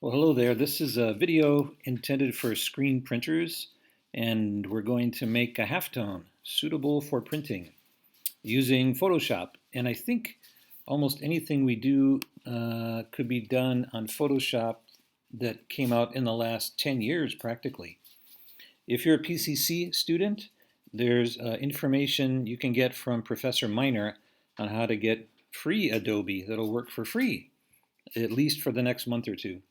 Well, hello there. This is a video intended for screen printers, and we're going to make a halftone suitable for printing using Photoshop. And I think almost anything we do could be done on Photoshop that came out in the last 10 years practically. If you're a PCC student, there's information you can get from Professor Miner on how to get free Adobe that'll work for free, at least for the next month or two.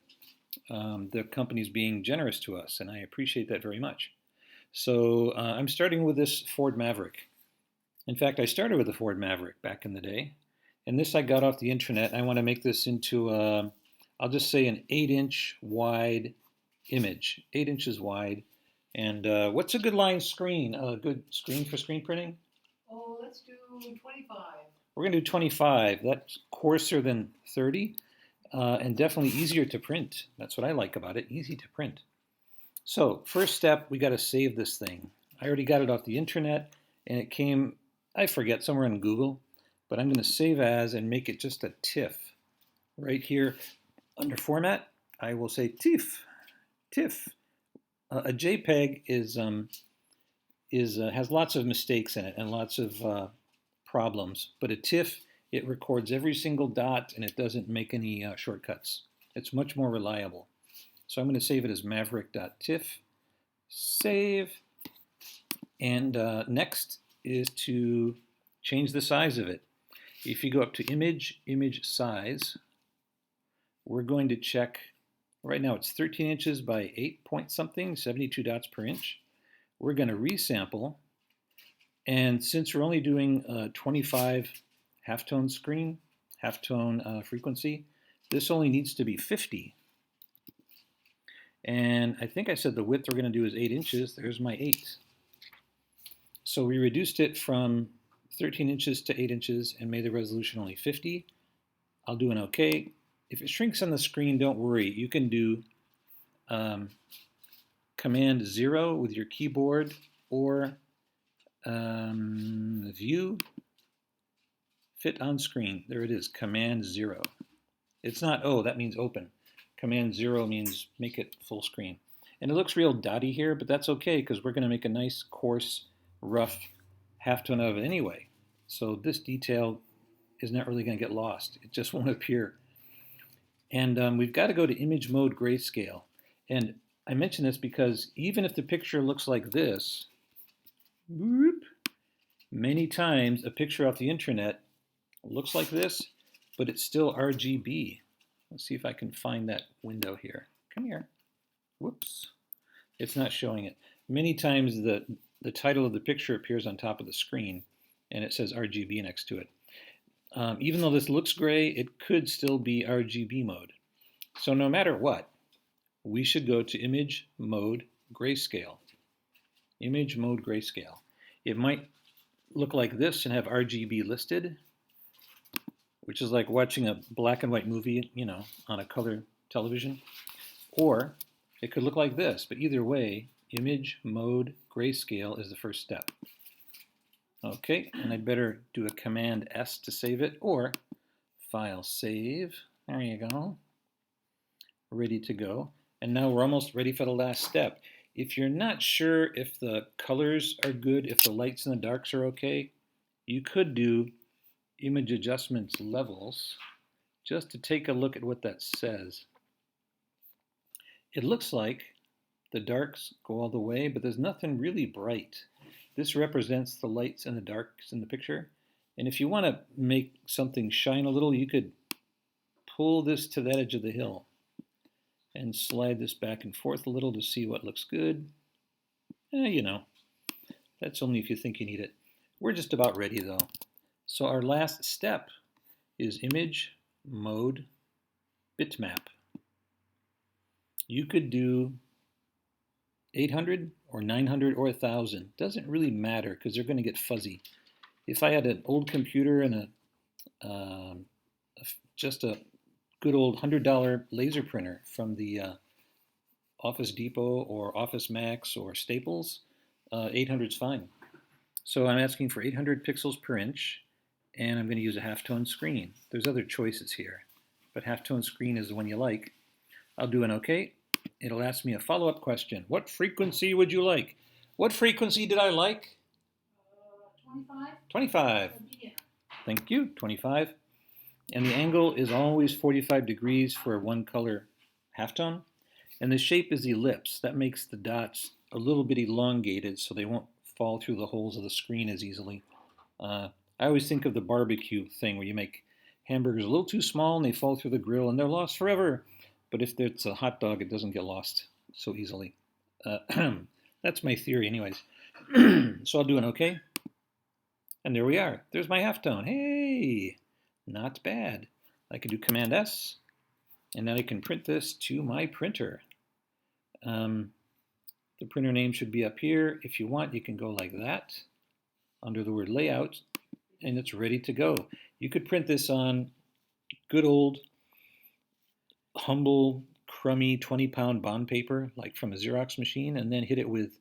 The company's being generous to us, and I appreciate that very much. So I'm starting with this Ford Maverick. In fact, I started with the Ford Maverick back in the day, and this I got off the internet. I want to make this into, I'll just say an 8-inch wide image, 8 inches wide. And what's a good line screen? A good screen for screen printing? Oh, let's do 25. We're going to do 25. That's coarser than 30. And definitely easier to print. That's what I like about it, easy to print. So first step, we got to save this thing. I already got it off the internet, and it came, I forget, somewhere in Google, but I'm going to save as and make it just a TIFF. Right here under format, I will say TIFF. TIFF. A JPEG has lots of mistakes in it and lots of problems, but a TIFF, it records every single dot and it doesn't make any shortcuts. It's much more reliable. So I'm going to save it as maverick.tiff. Save. And next is to change the size of it. If you go up to image, image size, we're going to check, right now it's 13 inches by 8 point something, 72 dots per inch. We're going to resample. And since we're only doing 25 halftone screen, halftone frequency, this only needs to be 50. And I think I said the width we're going to do is 8 inches. There's my 8. So we reduced it from 13 inches to 8 inches and made the resolution only 50. I'll do an OK. If it shrinks on the screen, don't worry. You can do Command 0 with your keyboard, or View, Fit on Screen. There it is, Command 0. It's not O, that means open. Command 0 means make it full screen. And it looks real dotty here, but that's okay because we're going to make a nice, coarse, rough halftone out of it anyway. So this detail is not really going to get lost. It just won't appear. And we've got to go to image mode grayscale. And I mention this because even if the picture looks like this, whoop, many times a picture off the internet looks like this, but it's still RGB. Let's see if I can find that window here. Come here. Whoops. It's not showing it. Many times the title of the picture appears on top of the screen, and it says RGB next to it. Even though this looks gray, it could still be RGB mode. So no matter what, we should go to image mode grayscale. Image mode grayscale. It might look like this and have RGB listed, which is like watching a black and white movie, on a color television. Or it could look like this, but either way, image mode grayscale is the first step. Okay, and I'd better do a Command S to save it, or File Save. There you go. Ready to go. And now we're almost ready for the last step. If you're not sure if the colors are good, if the lights and the darks are okay, you could do image adjustments levels just to take a look at what that says. It looks like the darks go all the way, but there's nothing really bright. This represents the lights and the darks in the picture. And if you want to make something shine a little, you could pull this to that edge of the hill and slide this back and forth a little to see what looks good. That's only if you think you need it. We're just about ready though. So our last step is image mode bitmap. You could do 800 or 900 or 1,000. Doesn't really matter because they're going to get fuzzy. If I had an old computer and just a good old $100 laser printer from the Office Depot or Office Max or Staples, 800 is fine. So I'm asking for 800 pixels per inch, and I'm going to use a halftone screen. There's other choices here, but halftone screen is the one you like. I'll do an OK. It'll ask me a follow-up question. What frequency would you like? What frequency did I like? 25? 25. Thank you, 25. And the angle is always 45 degrees for one color halftone. And the shape is ellipse. That makes the dots a little bit elongated so they won't fall through the holes of the screen as easily. I always think of the barbecue thing where you make hamburgers a little too small and they fall through the grill and they're lost forever. But if it's a hot dog, it doesn't get lost so easily. That's my theory anyways. So I'll do an OK. And there we are. There's my halftone. Hey, not bad. I can do Command S, and then I can print this to my printer. The printer name should be up here. If you want, you can go like that under the word layout, and it's ready to go. You could print this on good old, humble, crummy 20-pound bond paper, like from a Xerox machine, and then hit it with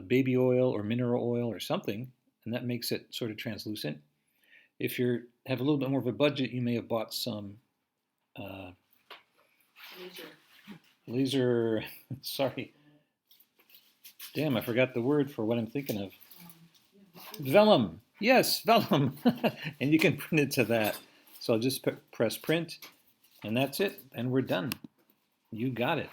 baby oil or mineral oil or something, and that makes it sort of translucent. If you have a little bit more of a budget, you may have bought some laser, sorry. Damn, I forgot the word for what I'm thinking of. Vellum. Yes, vellum. And you can print it to that. So I'll just press print, and that's it, and we're done. You got it.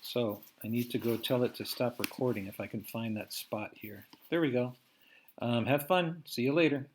So I need to go tell it to stop recording if I can find that spot here. There we go. Have fun. See you later.